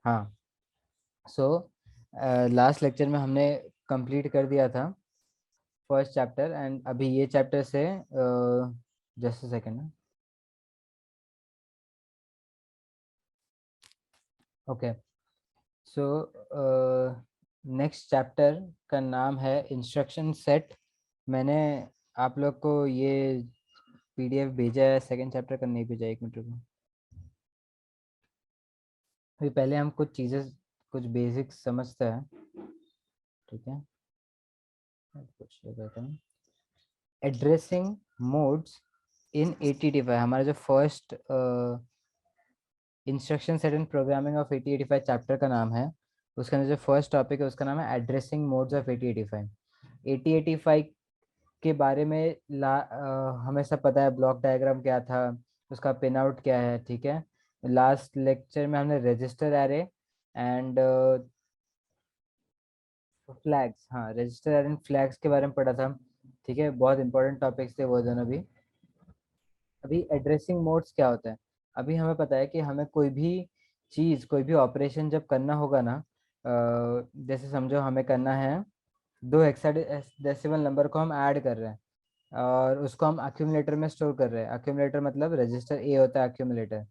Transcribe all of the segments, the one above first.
हाँ, so last lecture में हमने कंप्लीट कर दिया था फर्स्ट चैप्टर, एंड अभी ये चैप्टर से just a second. Okay, so next chapter का नाम है इंस्ट्रक्शन सेट। मैंने आप लोग को ये पीडीएफ भेजा है, सेकेंड चैप्टर का नहीं भेजा, एक मिनट रुको। अभी पहले हम कुछ चीज़ें, कुछ बेसिक्स समझते हैं, ठीक है। कुछ कहते हैं एड्रेसिंग मोड्स इन 8085, हमारा जो first instruction set and programming of 8085 chapter का नाम है। उसके अंदर जो फर्स्ट टॉपिक है उसका नाम है एड्रेसिंग मोड्स ऑफ 8085। 8085 के बारे में हमें सब पता है, ब्लॉक डायग्राम क्या था, उसका पिन आउट क्या है, ठीक है। लास्ट लेक्चर में हमने रजिस्टर एरे एंड फ्लैग्स, हाँ रजिस्टर एरे एंड फ्लैग्स के बारे में पढ़ा था, ठीक है। बहुत इंपॉर्टेंट टॉपिक्स थे वो दोनों भी। अभी एड्रेसिंग मोड्स क्या होता है, अभी हमें पता है कि हमें कोई भी चीज़, कोई भी ऑपरेशन जब करना होगा ना, जैसे समझो हमें करना है दो हेक्साडेसिमल नंबर को हम ऐड कर रहे हैं और उसको हम अक्यूमुलेटर में स्टोर कर रहे हैं। अक्यूमुलेटर मतलब रजिस्टर ए होता है अक्यूमुलेटर,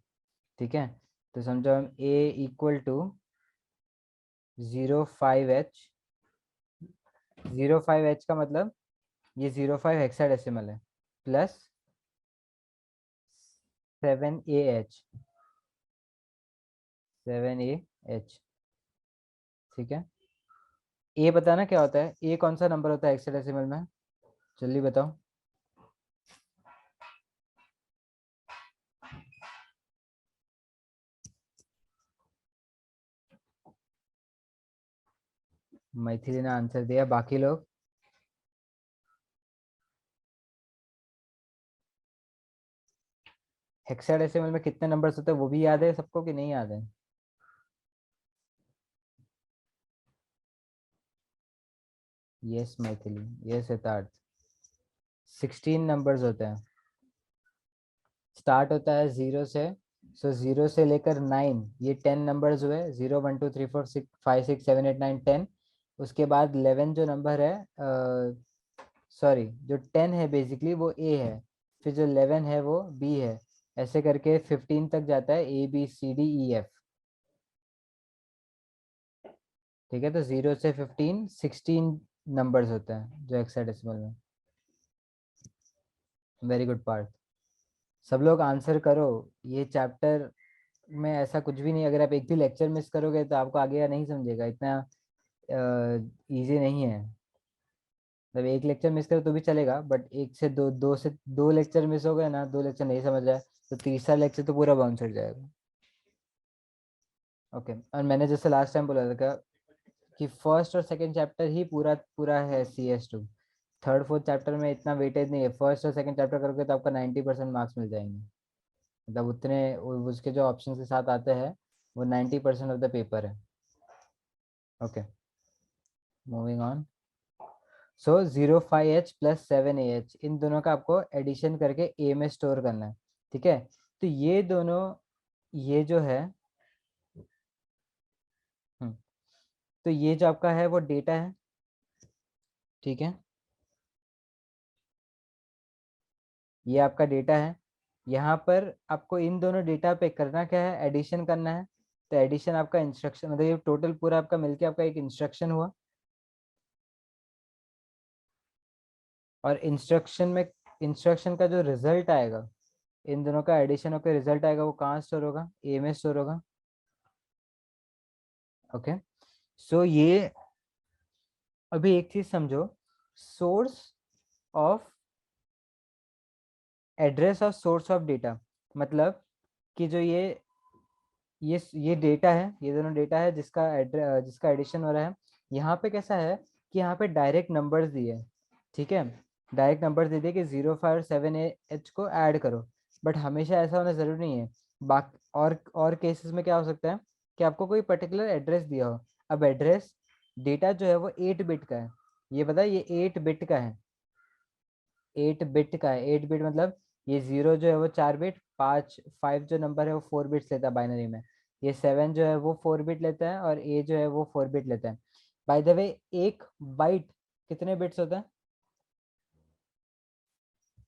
ठीक है। तो समझो हम ए इक्वल टू 05H। 05H का मतलब ये 05 हेक्साडेसिमल है, प्लस 7AH, 7AH, ठीक है। ए बताना क्या होता है, ए कौन सा नंबर होता है हेक्साडेसिमल में, जल्दी बताओ। मैथिली ने आंसर दिया, बाकी लोग। हेक्साडेसिमल में कितने नंबर्स होते हैं वो भी याद है सबको कि नहीं याद है? Yes Maithili, yes Siddharth. 16 numbers होते हैं। स्टार्ट होता है जीरो से, सो जीरो से लेकर 9, ये 10 नंबर्स हुए, 0 1 2 3 4 5 6 7 8 9 10। उसके बाद 11 जो नंबर है, सॉरी जो 10 है बेसिकली वो ए है, फिर जो 11 है वो बी है, ऐसे करके 15 तक जाता है, ABCDEF, ठीक है। तो 0 से 15 16 नंबर्स होते हैं जो हेक्साडेसिमल में। वेरी गुड पार्ट, सब लोग आंसर करो। ये चैप्टर में ऐसा कुछ भी नहीं, अगर आप एक भी लेक्चर मिस करोगे तो आपको आगे का नहीं समझेगा, इतना इजी नहीं है। मतलब एक लेक्चर मिस करो तो भी चलेगा, बट एक से दो, दो से दो लेक्चर मिस हो गए ना, दो लेक्चर नहीं समझ आया तो तीसरा लेक्चर तो पूरा बाउंस हो जाएगा। ओके, और मैंने जैसे लास्ट टाइम बोला था कि फर्स्ट और सेकंड चैप्टर ही पूरा पूरा है CS2। थर्ड फोर्थ चैप्टर में इतना वेटेज नहीं है, फर्स्ट और सेकंड चैप्टर करोगे तो आपका 90% मार्क्स मिल जाएंगे। मतलब उतने उसके जो ऑप्शन के साथ आते हैं वो 90% ऑफ द पेपर है। Okay, moving on. So 05H plus 7AH, इन दोनों का आपको एडिशन करके ए में स्टोर करना है, ठीक है। तो ये दोनों, ये जो है, हम्म, तो ये जो आपका है वो डेटा है, ठीक है। ये आपका डेटा है। यहाँ पर आपको इन दोनों डेटा पे करना क्या है, एडिशन करना है। तो एडिशन आपका इंस्ट्रक्शन, मतलब ये टोटल पूरा आपका मिलके आपका एक इंस्ट्रक्शन हुआ। और इंस्ट्रक्शन में, इंस्ट्रक्शन का जो रिजल्ट आएगा, इन दोनों का एडिशन होकर रिजल्ट आएगा, वो कहाँ स्टोर होगा, ए में स्टोर होगा। ओके, सो ये अभी एक चीज समझो, सोर्स ऑफ एड्रेस और सोर्स ऑफ डेटा, मतलब कि जो ये डेटा है, ये दोनों डेटा है जिसका एड्रेस, जिसका एडिशन हो रहा है। यहाँ पे कैसा है कि यहाँ पे डायरेक्ट नंबर्स दिए हैं, ठीक है। डायरेक्ट नंबर्स दे दिए कि 05 7AH को ऐड करो, बट हमेशा ऐसा होना जरूरी नहीं है। बाकी और केसेस में क्या हो सकता है कि आपको कोई पर्टिकुलर एड्रेस दिया हो। अब एड्रेस डेटा जो है वो 8 बिट का है, ये पता है, ये 8 बिट का है। 8 बिट का है, 8 बिट मतलब ये जीरो जो है वो 4 बिट, 5 5 जो नंबर है वो 4 बिट्स लेता है बाइनरी में। ये 7 जो है वो 4 बिट लेता है और ए जो है वो 4 बिट लेता है। बाय द वे एक बाइट कितने बिट्स होता है?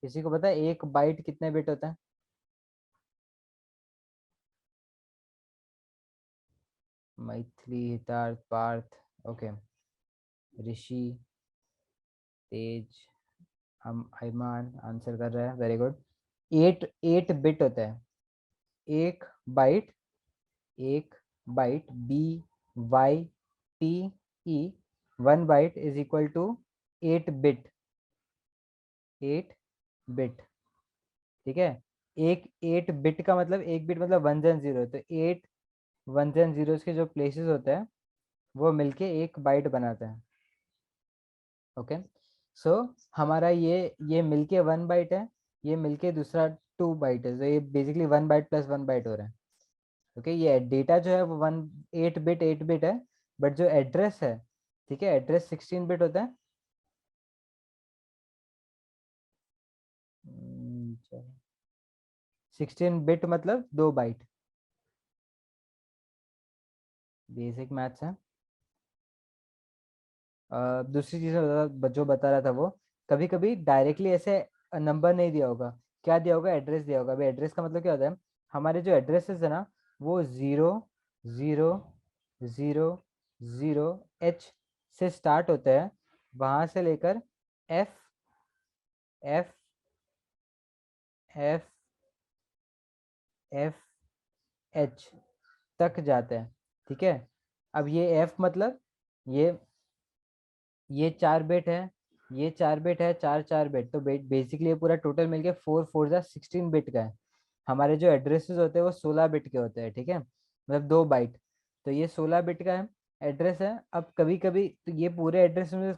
किसी को पता है एक बाइट कितने बिट होता है? मैथिली, हितार्थ, पार्थ, ओके, ऋषि, तेज, हम अयमान आंसर कर रहे हैं, वेरी गुड। 8 बिट होता है एक बाइट। एक byte BYTE, 1 byte is equal to 8 bit. 8 bit, ठीक है। एक 8 बिट का मतलब, एक बिट मतलब 1 एंड 0, तो 8 1s and 0s के जो प्लेसेस होते हैं वो मिलके एक बाइट बनाते हैं। ओके, सो हमारा ये मिलके 1 बाइट है, ये मिलके दूसरा 2 बाइट है, तो ये बेसिकली 1 बाइट प्लस 1 बाइट हो रहा है। ओके, ये डेटा जो है वो 8 बिट है, बट जो एड्रेस है, ठीक है, एड्रेस 16 बिट होता है। चलो, 16 बिट मतलब 2 बाइट। बेसिक मैथ्स है। दूसरी चीज़ जो बता रहा था वो, कभी कभी डायरेक्टली ऐसे नंबर नहीं दिया होगा, क्या दिया होगा, एड्रेस दिया होगा। अभी एड्रेस का मतलब क्या होता है, हमारे जो एड्रेसेस है ना वो 0 0 0 0 H से स्टार्ट होते हैं, वहां से लेकर F F F H तक जाते हैं, ठीक है। अब ये F मतलब ये ये 4 बिट है, ये 4 बिट है, 4 4 बिट, तो बेसिकली ये पूरा टोटल मिलके 4 4 जा 16 बिट का है। हमारे जो एड्रेसेस होते हैं वो 16 बिट के होते हैं, ठीक है, मतलब 2 बाइट। तो ये 16 बिट का है एड्रेस है। अब कभी कभी तो ये पूरे एड्रेस में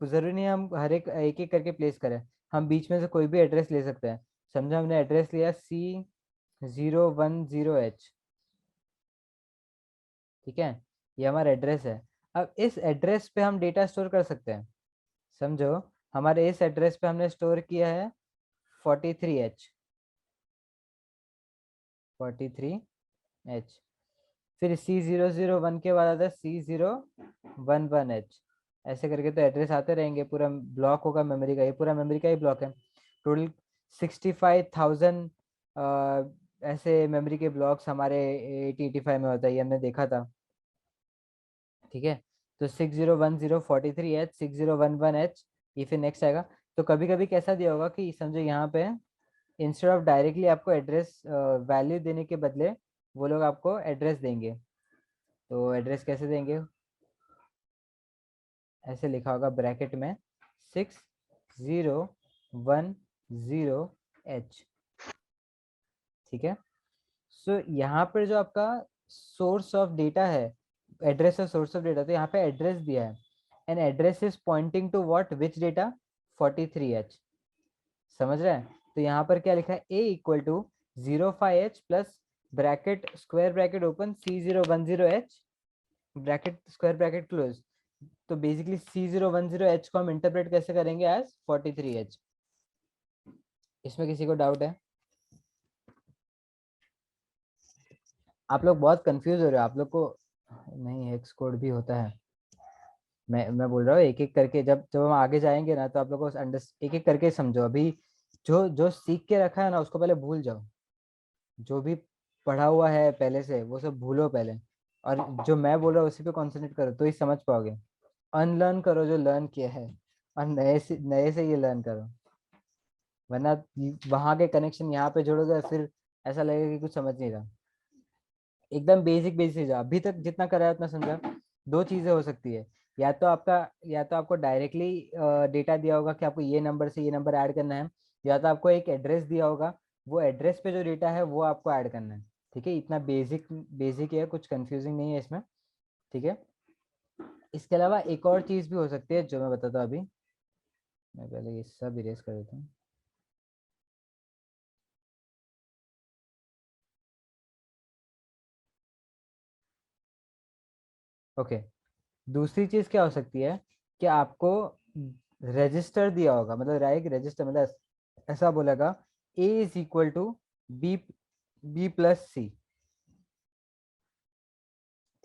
जरूरी नहीं है हम हर एक एक करके प्लेस करें, हम बीच में से कोई भी एड्रेस ले सकते हैं। समझो हमने एड्रेस लिया C010H, ठीक है, ये हमारा एड्रेस है। अब इस एड्रेस पे हम डेटा स्टोर कर सकते हैं। समझो, हमारे इस एड्रेस पे हमने स्टोर किया है 43H। फिर C001 के बाद आता है C011H, ऐसे करके तो एड्रेस आते रहेंगे, पूरा ब्लॉक होगा मेमोरी का, ये पूरा मेमोरी का ही ब्लॉक है। टोटल 65,000 ऐसे मेमोरी के ब्लॉक्स हमारे 8085 में होता है, ये हमने देखा था, ठीक है। तो 6010 43H, 6011H, ये फिर नेक्स्ट आएगा। तो कभी कभी कैसा दिया होगा कि समझो यहाँ पे इंस्टेड ऑफ डायरेक्टली आपको एड्रेस वैल्यू देने के बदले वो लोग आपको एड्रेस देंगे। तो एड्रेस कैसे देंगे, ऐसे लिखा होगा ब्रैकेट में 6010H, ठीक है। सो यहाँ पर जो आपका सोर्स ऑफ डेटा है, एड्रेस और सोर्स ऑफ डेटा, तो यहाँ पे एड्रेस दिया है, and address is pointing to what, which data, 43H, समझ रहे हैं। तो यहाँ पर क्या लिखा है, A equal to 05H plus bracket square bracket open C010H bracket square bracket close. तो बेसिकली C010H को हम इंटरप्रेट कैसे करेंगे, एज 43H। इसमें किसी को डाउट है? आप लोग बहुत कंफ्यूज हो रहे हो, आप लोग को नहीं हेक्स कोड भी होता है। मैं बोल रहा हूँ एक एक करके, जब जब हम आगे जाएंगे ना तो आप लोग को अंडर एक एक करके समझो। अभी जो जो सीख के रखा है ना उसको पहले भूल जाओ, जो भी पढ़ा हुआ है पहले से वो सब भूलो पहले, और जो मैं बोल रहा हूँ उसी पे कॉन्सेंट्रेट करो तो ही समझ पाओगे। अनलर्न करो जो लर्न किया है, और नए से ये लर्न करो, वरना वहां के कनेक्शन यहाँ पे जोड़ोगे फिर ऐसा लगेगा कि कुछ समझ नहीं रहा। एकदम बेसिक बेसिक जाओ, अभी तक जितना करा है उतना समझा। दो चीजें हो सकती है, या तो आपको डायरेक्टली डेटा दिया होगा कि आपको ये नंबर से ये नंबर ऐड करना है, या तो आपको एक एड्रेस दिया होगा, वो एड्रेस पे जो डेटा है वो आपको ऐड करना है, ठीक है। इतना बेसिक बेसिक है, कुछ कंफ्यूजिंग नहीं है इसमें, ठीक है। इसके अलावा एक और चीज भी हो सकती है जो मैं बताता हूँ अभी। मैं पहले ये सब इरेज कर देता हूँ। ओके, दूसरी चीज क्या हो सकती है कि आपको रजिस्टर दिया होगा, मतलब राइट रजिस्टर, मतलब ऐसा बोलेगा A is equal to B B plus C,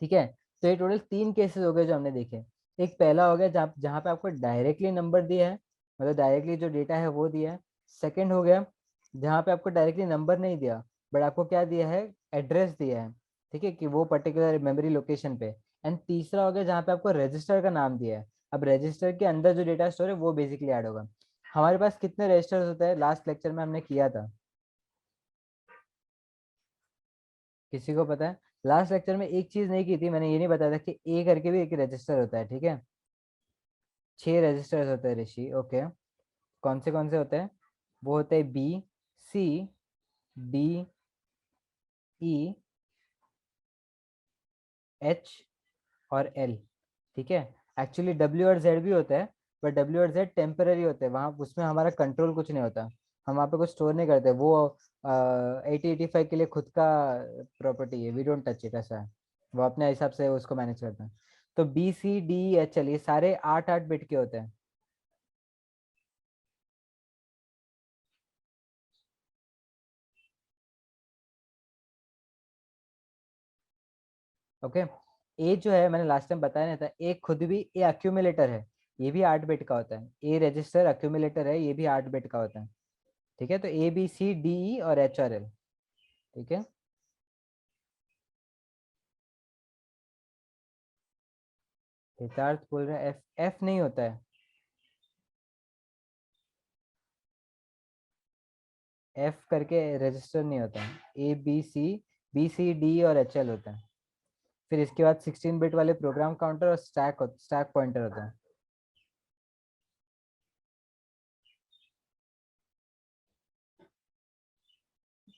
ठीक है। तो ये टोटल 3 केसेस हो गए जो हमने देखे। एक पहला हो गया जहाँ जहाँ पे आपको डायरेक्टली नंबर दिया है, मतलब डायरेक्टली जो डेटा है वो दिया है। सेकंड हो गया जहाँ पे आपको डायरेक्टली नंबर नहीं दिया, बट आपको क्या दिया है, एड्रेस दिया है, ठीक है, कि वो पर्टिकुलर मेमोरी लोकेशन पे। एंड तीसरा हो गया जहाँ पे आपको रजिस्टर का नाम दिया है। अब रजिस्टर के अंदर जो डेटा स्टोर है वो बेसिकली ऐड होगा। हमारे पास कितने रजिस्टर्स होते हैं, लास्ट लेक्चर में हमने किया था, किसी को पता है? लास्ट लेक्चर में एक चीज नहीं की थी, मैंने ये नहीं बताया था कि ए करके भी एक रजिस्टर होता है, ठीक है। 6 रजिस्टर्स होते हैं ऋषि, ओके। कौन से होते हैं? वो होते हैं बी, सी, डी, ई, एच और एल, ठीक है। एक्चुअली डब्ल्यू और जेड भी होता है, बट डब्ल्यू और जेड टेम्पररी होते हैं, वहाँ उसमें हमारा कंट्रोल कुछ नहीं होता। हम वहाँ पे कुछ स्टोर नहीं करते, वो 8085 के लिए खुद का प्रॉपर्टी है, वी डोंट टच इट, ऐसा है। वो अपने हिसाब से उसको मैनेज करते हैं। तो B C D H L ये सारे 8 8 बिट के होते हैं, ओके। ए जो है मैंने लास्ट टाइम बताया नहीं था, ए खुद भी ए अक्यूमुलेटर है, ये भी 8 बिट का होता है। ए रजिस्टर अक्यूमुलेटर है, ये भी 8 बिट का होता है, ठीक है। तो A B C D E और एच और एल, ठीक है। हितार्थ बोल रहा है एफ, एफ नहीं होता है, एफ करके रजिस्टर नहीं होता है। ए बी सी डी और एच एल होता है। फिर इसके बाद 16 बिट वाले प्रोग्राम काउंटर और स्टैक पॉइंटर होता है,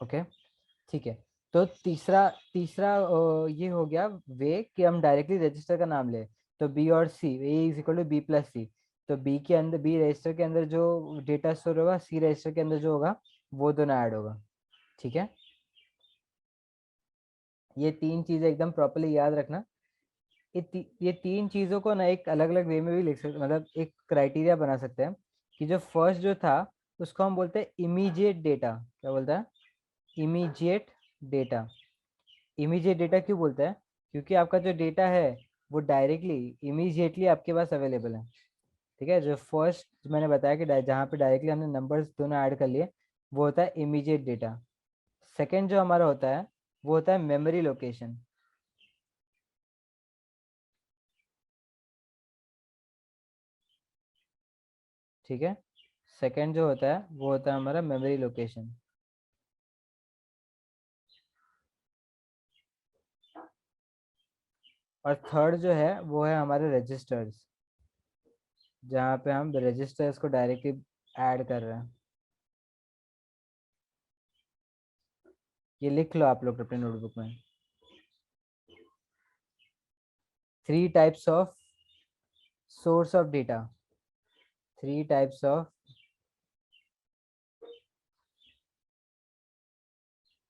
ओके, ठीक है। तो तीसरा तीसरा ये हो गया वे कि हम डायरेक्टली रजिस्टर का नाम ले। तो बी और C, A is equal to B plus C. तो बी के अंदर, बी रजिस्टर के अंदर जो डेटा स्टोर होगा, सी रजिस्टर के अंदर जो होगा, वो दोनों ऐड होगा, ठीक है। ये 3 चीजें एकदम प्रॉपरली याद रखना। ये 3 चीजों को ना एक अलग अलग वे में भी लिख सकते, मतलब एक क्राइटेरिया बना सकते हैं कि जो फर्स्ट जो था उसको हम बोलते हैं इमीडिएट डेटा। क्या बोलता है? Immediate data. इमीडिएट डेटा क्यों बोलता है? क्योंकि आपका जो डेटा है वो डायरेक्टली इमीडिएटली आपके पास अवेलेबल है, ठीक है। जो फर्स्ट मैंने बताया कि जहाँ पे डायरेक्टली हमने नंबर्स दोनों ऐड कर लिए, वो होता है इमीडिएट डेटा। सेकेंड जो हमारा होता है वो होता है मेमोरी लोकेशन, ठीक है। सेकेंड जो होता है वो होता है हमारा मेमोरी लोकेशन। और थर्ड जो है वो है हमारे रजिस्टर्स, जहाँ पे हम रजिस्टर्स को डायरेक्टली ऐड कर रहे हैं। ये लिख लो आप लोग अपने नोटबुक में। 3 types of source of data, 3 types of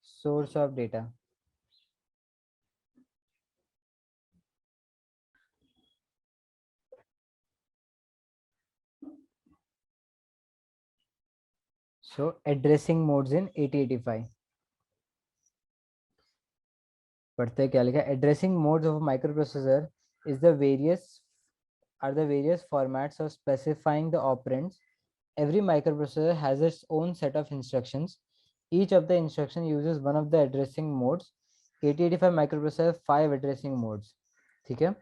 source of data. So addressing modes in 8085, पढ़ते हैं क्या लिखा है। Addressing modes of microprocessor is the various are the various formats of specifying the operands. Every microprocessor has its own set of instructions. Each of the instruction uses one of the addressing modes. 8085 microprocessor 5 addressing modes, ठीक है।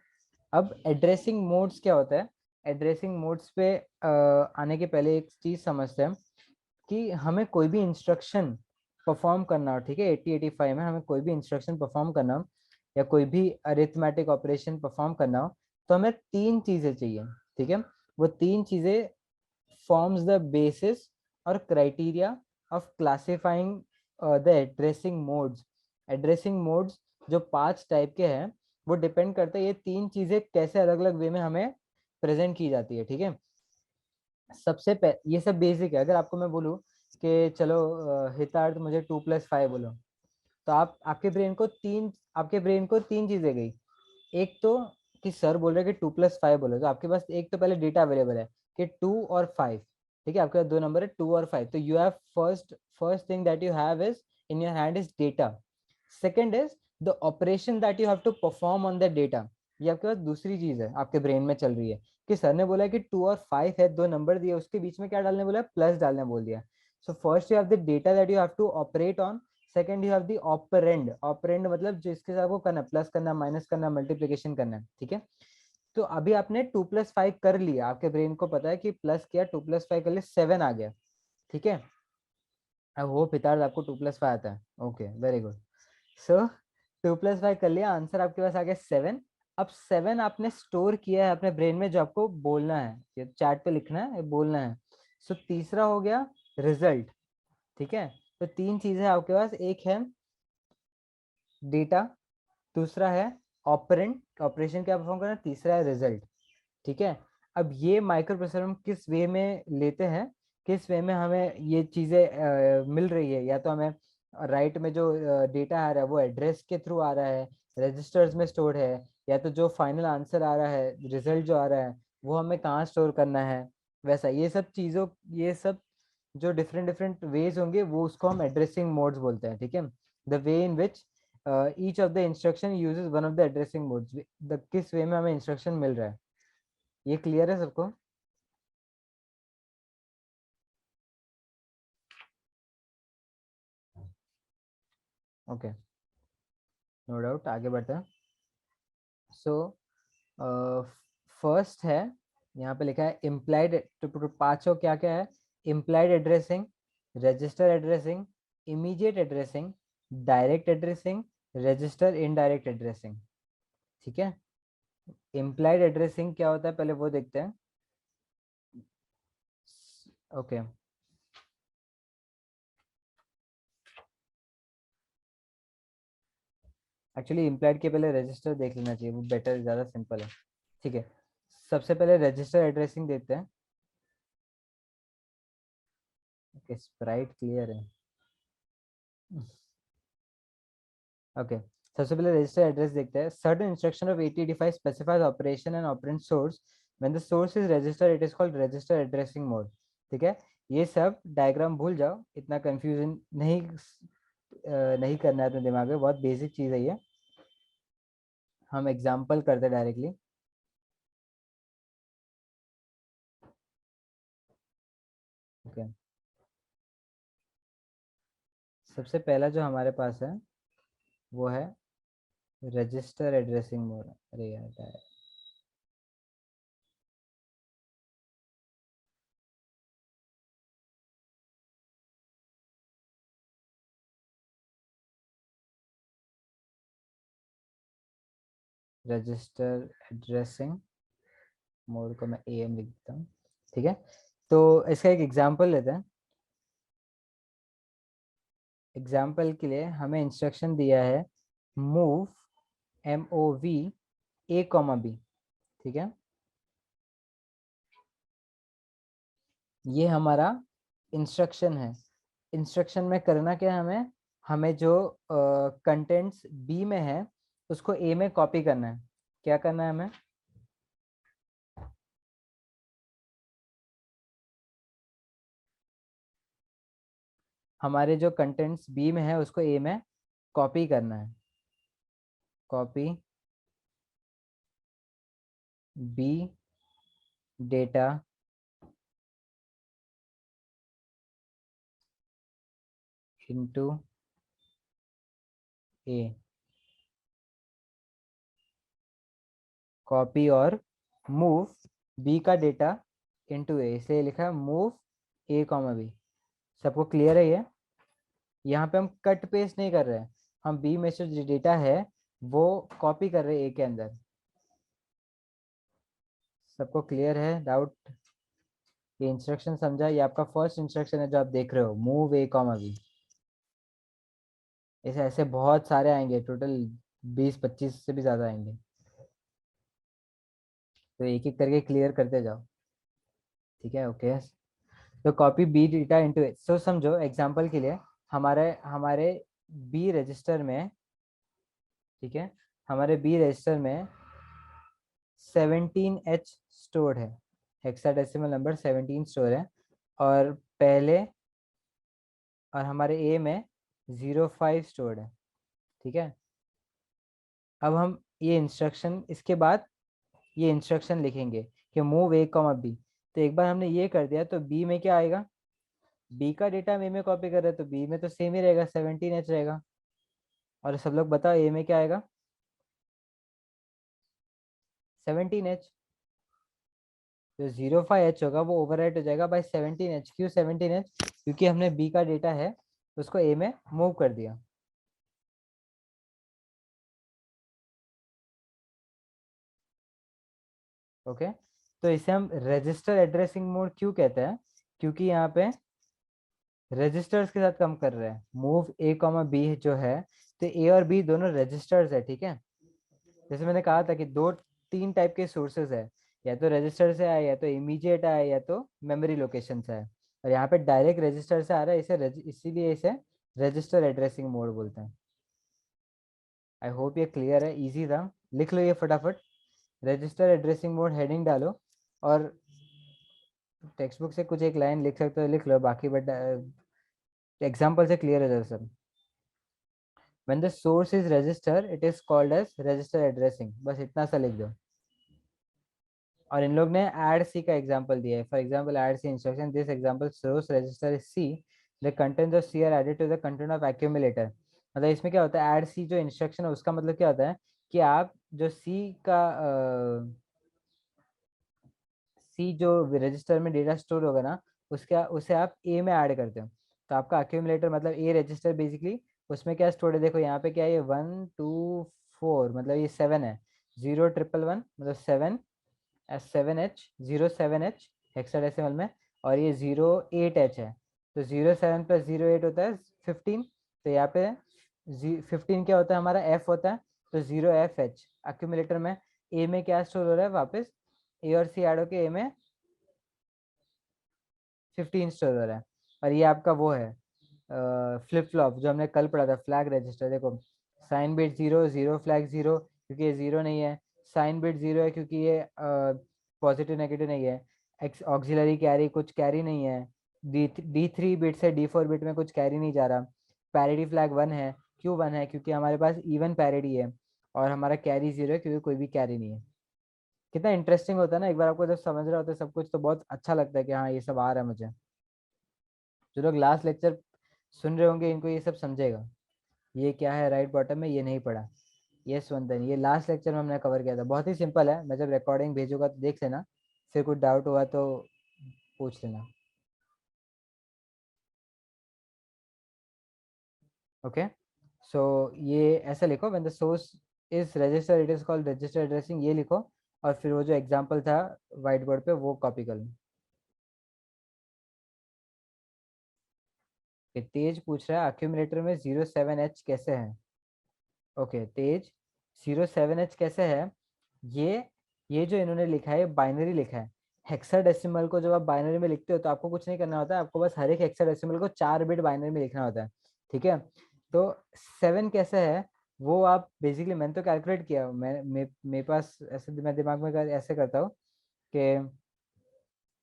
अब addressing modes क्या होता है? Addressing modes पे आने के पहले एक चीज समझते हैं कि हमें कोई भी इंस्ट्रक्शन परफॉर्म करना हो, ठीक है, 8085 में हमें कोई भी इंस्ट्रक्शन परफॉर्म करना हो या कोई भी अरिथमेटिक ऑपरेशन परफॉर्म करना हो, तो हमें 3 चीजें चाहिए, ठीक है। वो 3 चीजें forms the basis और criteria of classifying the addressing modes. Addressing modes जो 5 टाइप के हैं, वो डिपेंड करते हैं ये 3 चीजें कैसे अलग अलग वे में हमें प्रेजेंट की जाती है, ठीक है। ये सब बेसिक है। अगर आपको मैं बोलूँ कि चलो हितार्थ मुझे 2+5 बोलो, तो आपके ब्रेन को 3 चीजें गई। एक तो कि सर बोल रहे हैं कि 2+5 बोलो, तो आपके पास एक तो पहले डेटा अवेलेबल है कि 2 और 5, ठीक है। आपके पास 2 नंबर है 2 और 5, तो you have first first thing that you have is in your hand is data. Second is the operation that you have to perform on the data, ये आपके पास दूसरी चीज है आपके ब्रेन में चल रही है कि सर ने बोला कि 2 और 5 है, दो नंबर दिए, उसके बीच में क्या डालने बोला, प्लस डालने बोल दिया. So first you have the data that you have to operate on, second you have the operand. Operand मतलब जिसके साथ आपको करना, प्लस करना, माइनस करना, मल्टीप्लिकेशन करना है. ठीक है, तो अभी आपने 2+5 कर लिया, आपके ब्रेन को पता है कि प्लस किया, 2+5 कर लिया, 7 आ गया. ठीक है, अब वो पितार्ड आपको 2+5 आता है. Okay, very good. सो 2+5 कर लिया, आंसर आपके पास आ गया 7. अब 7 आपने स्टोर किया है अपने ब्रेन में, जो आपको बोलना है, ये चैट पे लिखना है, ये बोलना है. सो तीसरा हो गया रिजल्ट. ठीक है, तो तीन चीजें आपके पास, एक है डेटा, दूसरा है ऑपरेंट, ऑपरेशन क्या परफॉर्म करना, तीसरा है रिजल्ट. ठीक है, अब ये माइक्रो प्रोसेसर हम किस वे में लेते हैं, किस वे में हमें ये चीज़ें मिल रही है, या तो हमें राइट में जो डेटा आ रहा है वो एड्रेस के थ्रू आ रहा है, रजिस्टर्स में स्टोर्ड है, या तो जो फाइनल आंसर आ रहा है, रिजल्ट जो आ रहा है, वो हमें कहाँ स्टोर करना है. वैसा ये सब चीज़ों, ये सब जो डिफरेंट डिफरेंट वेज होंगे, वो उसको हम एड्रेसिंग मोड्स बोलते हैं. ठीक है, the way in which each of the instruction uses one of the addressing modes, the किस वे में हमें इंस्ट्रक्शन मिल रहा है. ये क्लियर है सबको? ओके, नो डाउट, आगे बढ़ते हैं. सो फर्स्ट है, यहाँ पे लिखा है इम्प्लाइड, तो पांचों क्या क्या है, implied addressing, register addressing, immediate addressing, direct addressing, register indirect addressing. ठीक है, इम्प्लाइड एड्रेसिंग क्या होता है पहले वो देखते हैं. ओके, एक्चुअली इम्प्लाइड के पहले रजिस्टर देख लेना चाहिए, वो बेटर, ज़्यादा सिंपल है. ठीक है, सबसे पहले रजिस्टर एड्रेसिंग देते हैं. ओके, स्प्राइट क्लियर है. ओके, सबसे पहले रजिस्टर एड्रेस देखते हैं. Certain instruction of 8085 specifies operation and operand source, when the source is register it is called register addressing mode. ठीक है, ये सब डायग्राम भूल जाओ, इतना कंफ्यूजन नहीं करना है अपने दिमाग में, बहुत बेसिक चीज़ है ये. हम एग्जाम्पल करते हैं डायरेक्टली. ओके, सबसे पहला जो हमारे पास है वो है रजिस्टर एड्रेसिंग मोड. अरे यार, रजिस्टर एड्रेसिंग मोड को मैं AM लिख देता हूँ. ठीक है, तो इसका एक एग्जांपल लेते हैं. एग्जाम्पल के लिए हमें इंस्ट्रक्शन दिया है मूव, MOV A, B. ठीक है, ये हमारा इंस्ट्रक्शन है. इंस्ट्रक्शन में करना क्या है हमें, हमें जो कंटेंट्स B में है उसको A में कॉपी करना है. क्या करना है हमें, हमारे जो कंटेंट्स B में है उसको A में कॉपी करना है. Copy B data into A. Copy और मूव B का डेटा इनटू A, इसलिए लिखा है मूव A, B. सबको क्लियर है ये? यहाँ पे हम कट पेस्ट नहीं कर रहे हैं, हम B में से जो डेटा है वो कॉपी कर रहे हैं A के अंदर. सबको क्लियर है? डाउट? ये इंस्ट्रक्शन समझा, ये आपका फर्स्ट इंस्ट्रक्शन है जो आप देख रहे हो, मूव A, B. ऐसे ऐसे बहुत सारे आएंगे, टोटल 20-25 से भी ज्यादा आएंगे, तो एक एक करके क्लियर करते जाओ. ठीक है, ओके. तो कॉपी बी डेटा इनटू ए. सो समझो एग्जांपल के लिए, हमारे हमारे बी रजिस्टर में, ठीक है, हमारे बी रजिस्टर में 17H स्टोर्ड है, हेक्साडेसिमल नंबर 17 स्टोर है. और पहले, और हमारे ए में 05 स्टोर्ड है. ठीक है, अब हम ये इंस्ट्रक्शन, इसके बाद ये इंस्ट्रक्शन लिखेंगे कि मूव ए कॉमा बी। तो एक बार हमने ये कर दिया तो बी में क्या आएगा, बी का डेटा हम ए में कॉपी कर रहे हैं तो बी में तो सेम ही रहेगा, 17H रहेगा। और सब लोग बताओ ए में क्या आएगा, 17H। जो 05H होगा वो ओवरराइट हो जाएगा बाय 17H। क्यों 17H? क्योंकि हमने बी का डेटा है उसको ए में मूव कर दिया। ओके, तो इसे हम रजिस्टर एड्रेसिंग मोड क्यों कहते हैं, क्योंकि यहाँ पे रजिस्टर्स के साथ काम कर रहे हैं। मूव ए कॉमा बी जो है, तो ए और बी दोनों रजिस्टर्स है, ठीक है। जैसे मैंने कहा था कि दो तीन टाइप के सोर्सेज है, या तो रजिस्टर से आए, या तो इमीडिएट आए, या तो मेमोरी लोकेशन से आए। और यहाँ पे डायरेक्ट रजिस्टर से आ रहा है, इसीलिए इसे रजिस्टर एड्रेसिंग मोड बोलते हैं। आई होप ये क्लियर है, इजी था। लिख लो ये फटाफट, रजिस्टर एड्रेसिंग मोड हेडिंग डालो, और टेक्स्ट बुक से कुछ एक लाइन लिख सकते हो लिख लो, बाकी बट एग्जाम्पल से क्लियर हो जाए सब। When the source is register, it is called as register addressing। बस इतना सा लिख दो। और इन लोग ने add C का एग्जांपल दिया है। For example add C instruction, this example source register is C, the contents of C are added to the content of accumulator। मतलब इसमें क्या होता है, add C जो इंस्ट्रक्शन है उसका मतलब क्या होता है कि आप जो C का सी जो रजिस्टर में डेटा स्टोर होगा ना, उसका उसे आप ए में ऐड करते हो। तो आपका अक्यूमुलेटर मतलब ए रजिस्टर बेसिकली, उसमें क्या स्टोर है देखो यहाँ पे क्या है, ये 1 2 4 मतलब ये 7 है, 0 1 1 1 मतलब 7 7H 07H हेक्साडेसिमल में, और ये 08H है। तो 07 + 08 होता है 15। तो यहाँ पे 15 क्या होता है, हमारा एफ होता है। तो 0FH अक्यूमुलेटर में ए में क्या स्टोर हो रहा है वापस, ए और सी ऐड होके ए में 15 स्टोर हो रहा है। और ये आपका वो है फ्लिप फ्लॉप जो हमने कल पढ़ा था, फ्लैग रजिस्टर। देखो साइन बिट 0 0 फ्लैग 0, क्योंकि ये 0 नहीं है। साइन बिट 0 है क्योंकि ये पॉजिटिव नेगेटिव नहीं है। एक्स ऑक्सिलरी कैरी कुछ कैरी नहीं है। D3 बिट से D4 बिट में कुछ कैरी नहीं जा रहा। पैरिटी फ्लैग 1 है, क्यों 1 है, क्योंकि हमारे पास इवन पैरिटी है। और हमारा कैरी 0 है क्योंकि कोई भी कैरी नहीं है। कितना इंटरेस्टिंग होता है ना, एक बार आपको जब समझ रहा होता है सब कुछ तो बहुत अच्छा लगता है कि हाँ ये सब आ रहा है मुझे। जो लोग लास्ट लेक्चर सुन रहे होंगे इनको ये सब समझेगा। ये क्या है राइट बॉटम में, ये नहीं पढ़ा। यस वंदन, ये लास्ट लेक्चर में हमने कवर किया था, बहुत ही सिंपल है। मैं जब रिकॉर्डिंग भेजूंगा तो देख लेना, फिर कुछ डाउट हुआ तो पूछ लेना। ओके, सो ये ऐसा लिखो, when the source is register it is called register addressing, ये लिखो। और फिर वो जो एग्जांपल था व्हाइट बोर्ड पे वो कॉपी कर लो। तेज पूछ रहा है अक्यूमुलेटर में 07H कैसे है। ओके तेज, 07H कैसे है, ये ये जो इन्होंने लिखा है बाइनरी लिखा है। हेक्साडेसिमल को जब आप बाइनरी में लिखते हो तो आपको कुछ नहीं करना होता है, आपको बस हर एक हेक्साडेसिमल को 4 बिट बाइनरी में लिखना होता है, ठीक है। तो 7 कैसे है वो आप बेसिकली, मैंने तो कैलकुलेट किया, मेरे पास ऐसे मैं दिमाग में ऐसे करता हूँ कि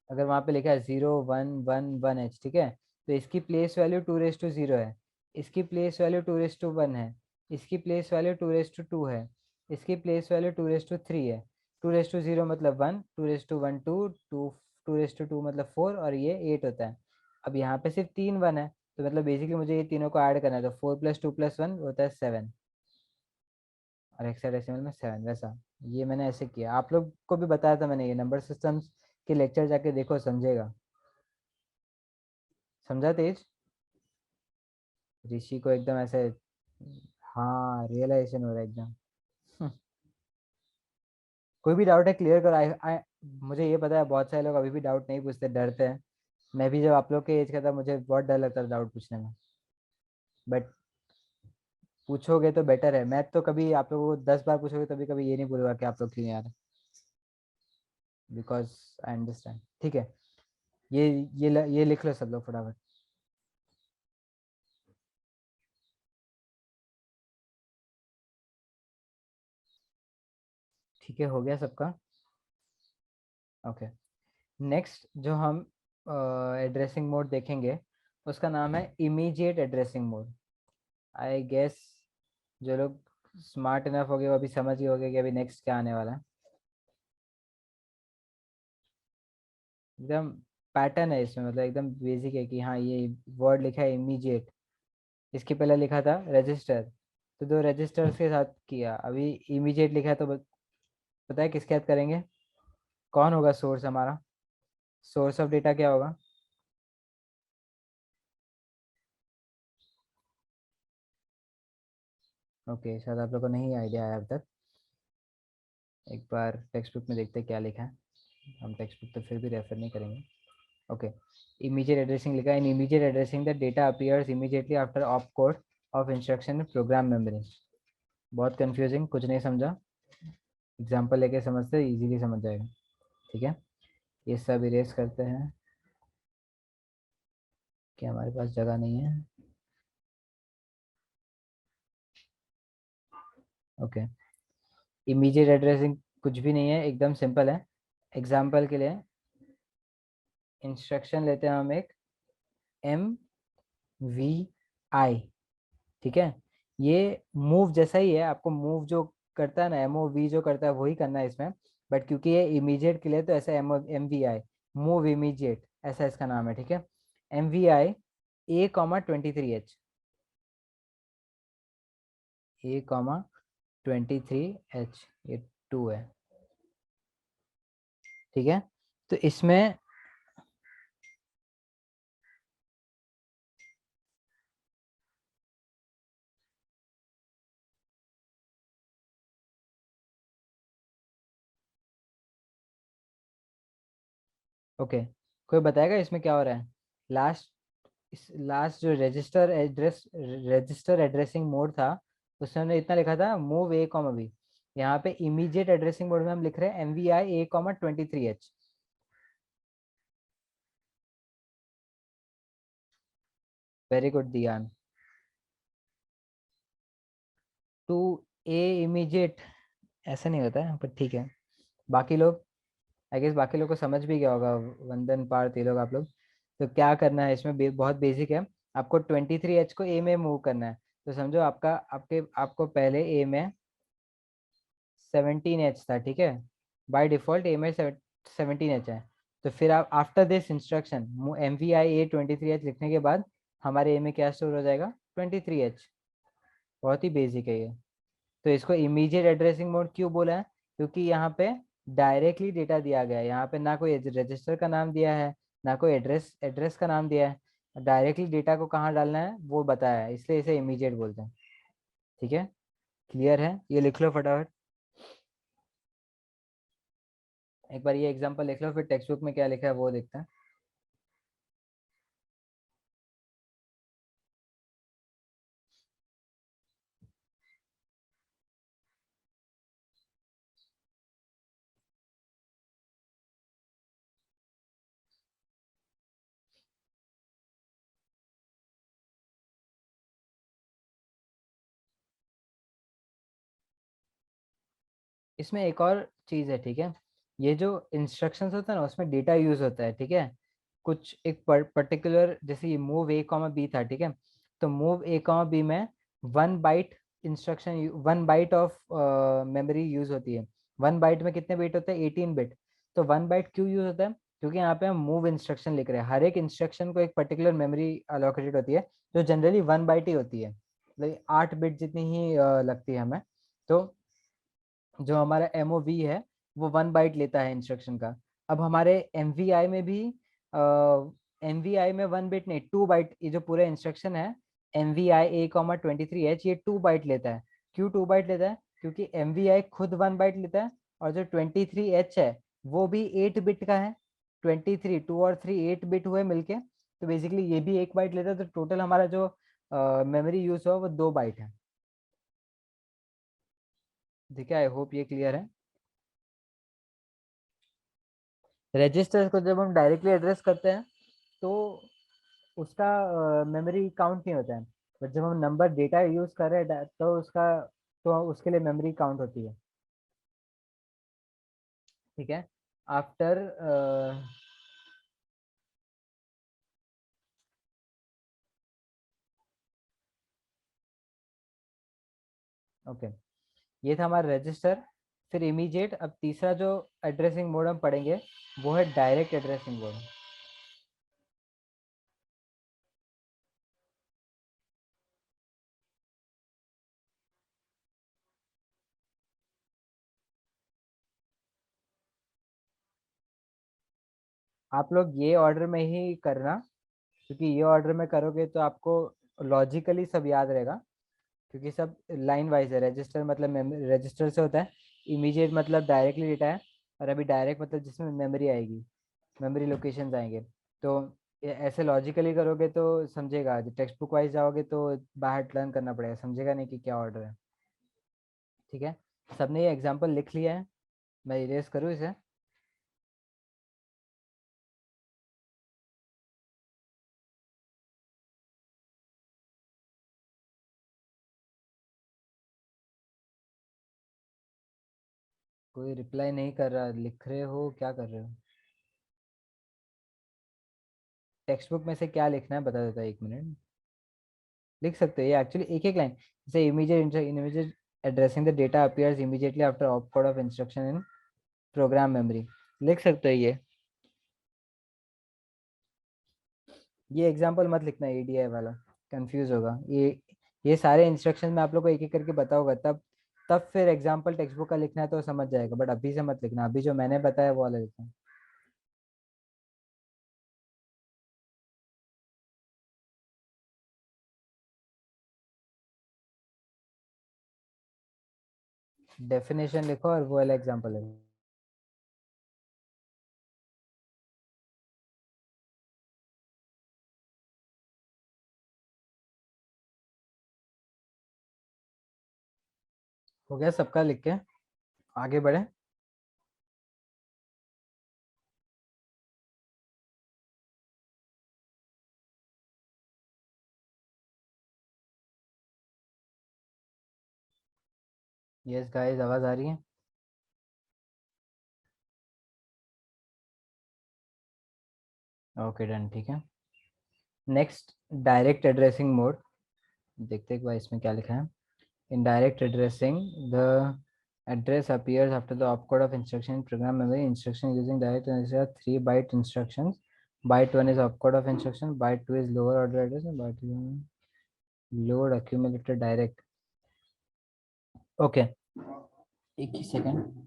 अगर वहाँ पे लिखा है 0 1 1 1H, ठीक है, तो इसकी प्लेस वैल्यू 2⁻0 है, इसकी प्लेस वैल्यू 2⁻1 है, इसकी प्लेस वैल्यू 2⁻2 है, इसकी प्लेस वैल्यू 2⁻3 है। 2⁻0 मतलब 1, 2⁻1 2 मतलब 4, और ये 8 होता है। अब यहाँ पे सिर्फ 3 1 है, तो मतलब बेसिकली मुझे ये तीनों को ऐड करना है, तो 4 + 2 + 1 होता है 7। और हेक्साडेसिमल में 7 वैसा। ये मैंने ऐसे किया, आप लोग को भी बताया था मैंने, ये नंबर सिस्टम्स के लेक्चर जाके देखो समझेगा। समझा तेज? ऋषि को एकदम ऐसे, हाँ रियलाइजेशन हो रहा है एकदम। कोई भी डाउट है क्लियर करो। मुझे ये पता है बहुत सारे लोग अभी भी डाउट नहीं पूछते, डरते हैं। मैं भी जब आप लोग के एज का था मुझे बहुत डर लगता था डाउट पूछने में, बट पूछोगे तो बेटर है। मैं तो कभी आप लोगों को 10 बार पूछोगे तभी कभी ये नहीं बोलूंगा कि आप लोग क्यों नहीं आ रहे, बिकॉज आई अंडरस्टैंड, ठीक है। ये ये लिख लो सब लोग फटाफट। ठीक है, हो गया सबका। ओके, नेक्स्ट जो हम एड्रेसिंग मोड देखेंगे उसका नाम है immediate addressing mode. I guess जो लोग स्मार्ट इनफ हो गए, वो अभी समझ गए होगे कि अभी नेक्स्ट क्या आने वाला है। एकदम पैटर्न है इसमें, मतलब एकदम बेसिक है कि हाँ ये वर्ड लिखा है इमीडिएट, इसके पहले लिखा था रजिस्टर, तो दो रजिस्टर्स के साथ किया, अभी इमीडिएट लिखा है, तो पता है किसके साथ करेंगे? कौन होगा सोर्स हमारा? सोर्स ऑफ डेटा क्या होगा? ओके, शायद आप लोग को नहीं आइडिया आया अब तक। एक बार टेक्स्ट बुक में देखते हैं क्या लिखा है, हम टेक्स्ट बुक तो फिर भी रेफर नहीं करेंगे। ओके, इमीडिएट एड्रेसिंग लिखा है, इन immediate addressing the data appears immediately after op code of instruction program memory. बहुत कंफ्यूजिंग, कुछ नहीं समझा, एग्जाम्पल लेके समझते इजीली समझ जाएगा। ठीक है, ये सब इरेज करते हैं कि हमारे पास जगह नहीं है। ओके, इमीडिएट एड्रेसिंग कुछ भी नहीं है, एकदम सिंपल है। एग्जाम्पल के लिए इंस्ट्रक्शन लेते हैं हम एक एम वी आई, ठीक है, ये मूव जैसा ही है, आपको मूव जो करता है ना, एम ओ वी जो करता है वही करना है इसमें, बट क्योंकि ये इमीडिएट के लिए तो ऐसा M V I, move immediate ऐसा इसका नाम है। ठीक है, एम वी आई A,23H, A,23H, ये 2 है। ठीक है, तो इसमें ओके, कोई बताएगा इसमें क्या हो रहा है? लास्ट, इस लास्ट जो रजिस्टर एड्रेसिंग मोड था, उसमें हमने इतना लिखा था मूव A,B। यहाँ पे इमीडिएट एड्रेसिंग मोड में हम लिख रहे हैं MVI A,23H। वेरी गुड दियान। टू ए इमीडिएट ऐसा नहीं होता है, पर ठीक है। बाकी लोग, आई गेस बाकी लोग को समझ भी गया होगा, वंदन पार्थ ये लोग आप लोग। तो क्या करना है इसमें, बहुत बेसिक है, आपको 23H को ए में मूव करना है। तो समझो आपका आपके आपको पहले ए में 17H था, ठीक है, बाय डिफॉल्ट ए में 17H है। तो फिर आप after this instruction MVI A,23H लिखने के बाद हमारे ए में क्या स्टोर हो जाएगा? 23H। बहुत ही बेसिक है ये। तो इसको इमीडिएट एड्रेसिंग मोड क्यों बोला है? क्योंकि यहाँ पे डायरेक्टली डेटा दिया गया है, यहाँ पे ना कोई रजिस्टर का नाम दिया है, ना कोई एड्रेस एड्रेस का नाम दिया है, डायरेक्टली डेटा को कहाँ डालना है वो बताया है, इसलिए इसे इमीडिएट बोलते हैं। ठीक है, क्लियर है? ये लिख लो फटाफट, एक बार ये एग्जांपल लिख लो, फिर टेक्स्ट बुक में क्या लिखा है वो देखते हैं। इसमें एक और चीज़ है, ठीक है, ये जो इंस्ट्रक्शंस होता है ना उसमें डेटा यूज होता है, ठीक है, कुछ एक पर्टिकुलर, जैसे ये मूव A,B था, ठीक है, तो मूव A,B में 1 byte instruction, 1 byte of memory use होती है। 1 बाइट में कितने बिट होते हैं? 18 बिट। तो 1 बाइट क्यों यूज होता है? क्योंकि यहाँ पे हम मूव इंस्ट्रक्शन लिख रहे हैं, हर एक इंस्ट्रक्शन को एक पर्टिकुलर मेमोरी अलोकेटेड होती है, जो जनरली 1 बाइट ही होती है, मतलब 8 बिट जितनी ही लगती है हमें। तो जो हमारा MOV है वो 1 बाइट लेता है इंस्ट्रक्शन का। अब हमारे MVI में भी MVI में 1 बिट नहीं, 2 बाइट, ये जो पूरा इंस्ट्रक्शन है MVI A,23H, ये 2 बाइट लेता है। क्यों 2 बाइट लेता है? क्योंकि MVI खुद 1 बाइट लेता है, और जो 23H है वो भी 8 बिट का है। 23, 2 और 3 8 बिट हुए मिलके, तो बेसिकली ये भी 1 बाइट लेता है, तो टोटल हमारा जो मेमोरी यूज हुआ वो 2 बाइट है। ठीक है, आई होप ये क्लियर है। रजिस्टर्स को जब हम डायरेक्टली एड्रेस करते हैं तो उसका मेमोरी काउंट नहीं होता है, बट जब हम नंबर डेटा यूज कर रहे हैं तो उसका, तो उसके लिए मेमोरी काउंट होती है। ठीक है, आफ्टर ओके, ये था हमारा रजिस्टर, फिर इमीडिएट। अब तीसरा जो एड्रेसिंग मोड हम पढ़ेंगे वो है डायरेक्ट एड्रेसिंग मोड। आप लोग ये ऑर्डर में ही करना, क्योंकि ये ऑर्डर में करोगे तो आपको लॉजिकली सब याद रहेगा, क्योंकि सब लाइन वाइज है। रजिस्टर मतलब रजिस्टर से होता है, इमीडिएट मतलब डायरेक्टली डेटा है, और अभी डायरेक्ट मतलब जिसमें मेमोरी आएगी, मेमोरी लोकेशंस आएंगे। तो ऐसे लॉजिकली करोगे तो समझेगा, जब टेक्स्ट बुक वाइज जाओगे तो बाहर लर्न करना पड़ेगा, समझेगा नहीं कि क्या ऑर्डर है। ठीक है, सबने ये एग्जाम्पल लिख लिया है? मैं इरेज करूँ इसे? कोई रिप्लाई नहीं कर रहा, लिख रहे हो क्या कर रहे हो? टेक्स्ट बुक में से क्या लिखना है बता देता, 1 मिनट। लिख सकते हो ये एक्चुअली एक एक लाइन, जैसे immediate addressing the data appears immediately after op code of instruction in program memory, लिख सकते हो ये एग्जांपल मत लिखना एडीआई वाला, कंफ्यूज होगा ये सारे इंस्ट्रक्शन में आप लोग को एक एक करके बताऊंगा, तब फिर एग्जांपल टेक्स्ट बुक का लिखना है तो समझ जाएगा, बट अभी से मत लिखना, अभी जो मैंने बताया वो वाला लिखना। डेफिनेशन लिखो और वो वाला एग्जांपल लिखो। हो गया सबका लिख के? आगे बढ़े। यस गाइस, आवाज आ रही है? ओके डन, ठीक है। Next, direct addressing mode. देखते हैं एक बार इसमें क्या लिखा है। In direct addressing, the address appears after the opcode of instruction in program memory. Instruction using direct address are 3 byte instructions. Byte 1 is opcode of instruction, byte 2 is lower order address, and byte 2 load accumulated direct. Okay, एक ही second.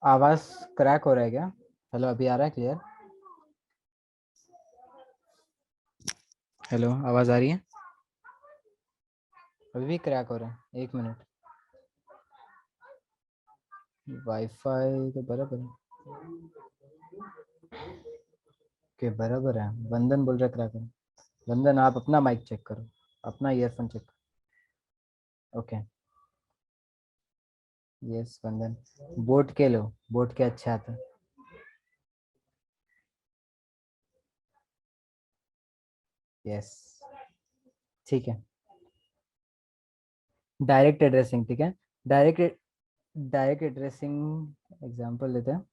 आवाज crack हो रहा है क्या? Hello, अभी आ रहा है clear? Hello, आवाज आ रही है? अभी भी क्रैक हो रहा है, 1 मिनट। वाईफाई तो बराबर है। के बराबर है, वंदन बोल रहा क्रैक है। वंदन, आप अपना माइक चेक करो, अपना ईयरफोन चेक करो। ओके। यस वंदन, बोट के लो, बोट के अच्छा आता है। यस, ठीक है। डायरेक्ट एड्रेसिंग, ठीक है। डायरेक्ट डायरेक्ट एड्रेसिंग एग्जांपल लेते हैं।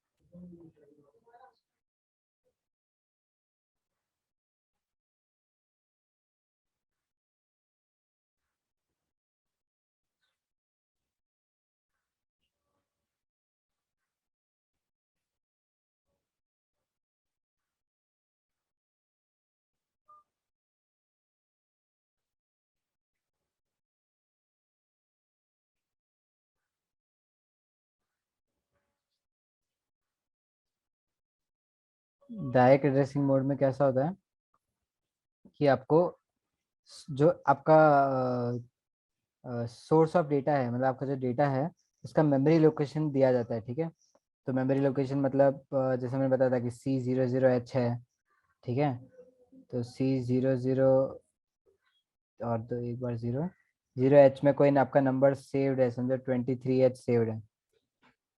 डायरेक्ट एड्रेसिंग मोड में कैसा होता है कि आपको जो आपका सोर्स ऑफ डेटा है, मतलब आपका जो डेटा है उसका मेमोरी लोकेशन दिया जाता है, ठीक है। तो मेमोरी लोकेशन मतलब जैसे मैंने बताया था कि C00H है, ठीक है। तो C00 और दो एक बार 0 0H में कोई आपका नंबर सेव्ड है, समझो 23H सेव्ड है,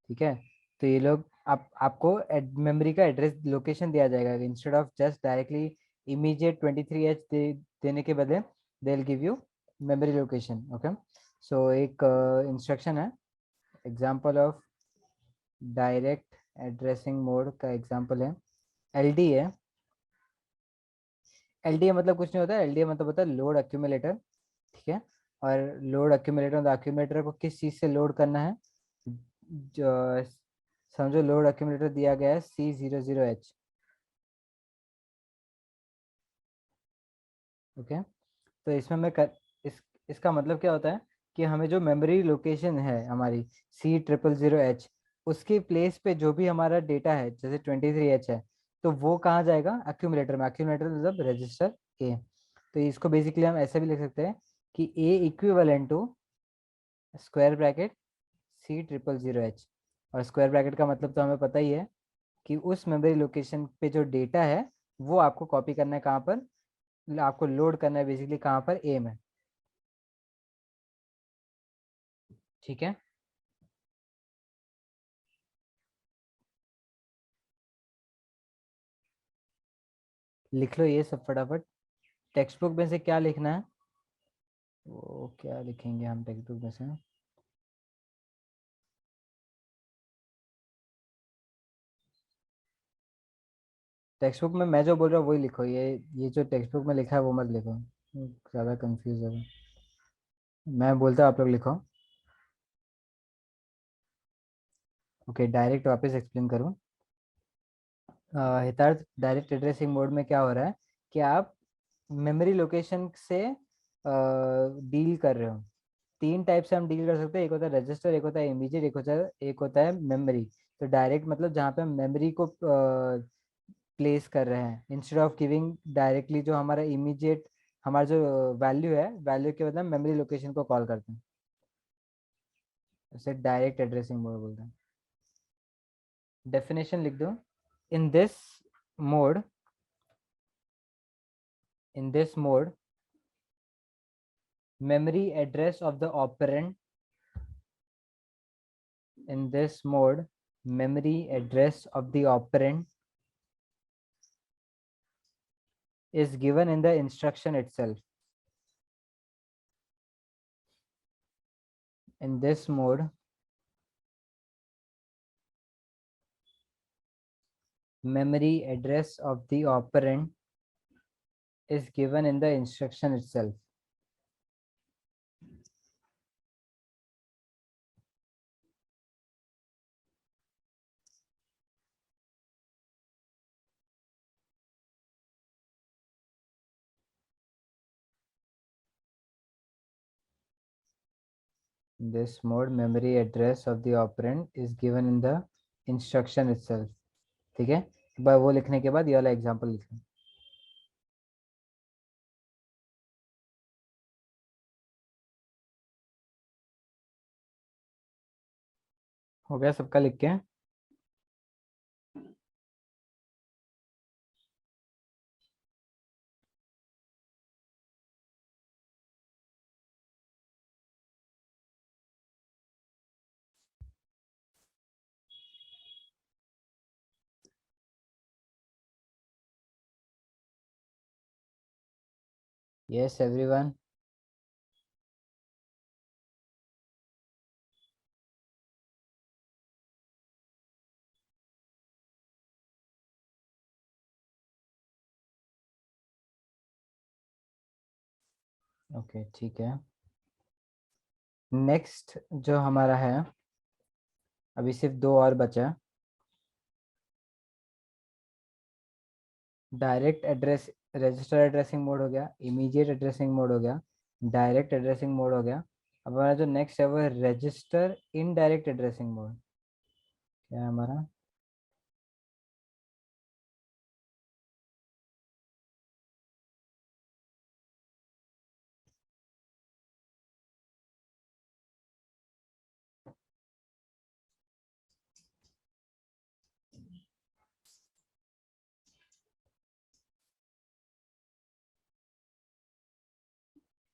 ठीक है। तो ये लोग आपको मेमोरी का एड्रेस लोकेशन दिया जाएगा, instead of just directly immediate 23H देने के बदले they will give you memory location. Okay, so एक इंस्ट्रक्शन है, example of direct addressing mode का एग्जांपल है एलडी है। एलडीए मतलब कुछ नहीं होता है, एलडीए मतलब होता है लोड एक्यूमुलेटर, ठीक है। और लोड एक्यूमुलेटर, तो एक्यूमुलेटर को किस चीज़ से लोड करना है, जो समझो लोड एक्यूमुलेटर दिया गया है C00H, ओके। तो इसमें इसका मतलब क्या होता है कि हमें जो मेमोरी लोकेशन है हमारी C000H, उसकी प्लेस पे जो भी हमारा डेटा है जैसे 23H है, तो वो कहाँ जाएगा, एक्यूमुलेटर में। एक्यूमुलेटर मतलब रजिस्टर ए। तो इसको बेसिकली हम ऐसे भी लिख सकते हैं कि A equivalent to square bracket C000H। और स्क्वायर ब्रैकेट का मतलब तो हमें पता ही है कि उस मेमोरी लोकेशन पे जो डेटा है वो आपको कॉपी करना है कहाँ पर, आपको लोड करना है बेसिकली कहाँ पर, ए में, ठीक है। लिख लो ये सब फटाफट। टेक्स्ट बुक में से क्या लिखना है, वो क्या लिखेंगे हम टेक्स्ट बुक में से। टेक्स्ट बुक में मैं जो बोल रहा हूँ वही लिखो, ये जो टेक्स्ट बुक में लिखा है वो मत लिखो, ज़्यादा कंफ्यूज होगा। मैं बोलता हूँ आप लोग लिखो। ओके, डायरेक्ट वापस एक्सप्लेन करूँ। हितार्थ, डायरेक्ट एड्रेसिंग मोड में क्या हो रहा है कि आप मेमोरी लोकेशन से डील कर रहे हो। तीन टाइप से हम डील कर सकते हैं, एक होता है रजिस्टर, एक होता है इमीडिएट, एक होता है मेमोरी। तो डायरेक्ट मतलब जहाँ पे हम मेमोरी को प्लेस कर रहे हैं, इंस्टेड ऑफ गिविंग डायरेक्टली जो हमारा इमीडिएट, हमारा जो वैल्यू है, वैल्यू के बदले मेमोरी लोकेशन को कॉल करते हैं, उसे डायरेक्ट एड्रेसिंग मोड बोलते हैं। डेफिनेशन लिख दो। In this mode, in this mode memory address of the operand, in this mode memory address of the operand is given in the instruction itself. In this mode memory address of the operand is given in the instruction itself. In this mode memory address of the operand is given in the instruction itself, ठीक है। एक बार वो लिखने के बाद ये वाला example लिखना। हो गया सबका लिख के। Yes everyone। ओके ठीक है। नेक्स्ट जो हमारा है, अभी सिर्फ दो और बचा। Direct address, register addressing mode हो गया, इमीडिएट एड्रेसिंग मोड हो गया, डायरेक्ट एड्रेसिंग मोड हो गया। अब हमारा जो नेक्स्ट है वो है रजिस्टर इनडायरेक्ट एड्रेसिंग मोड। क्या है हमारा,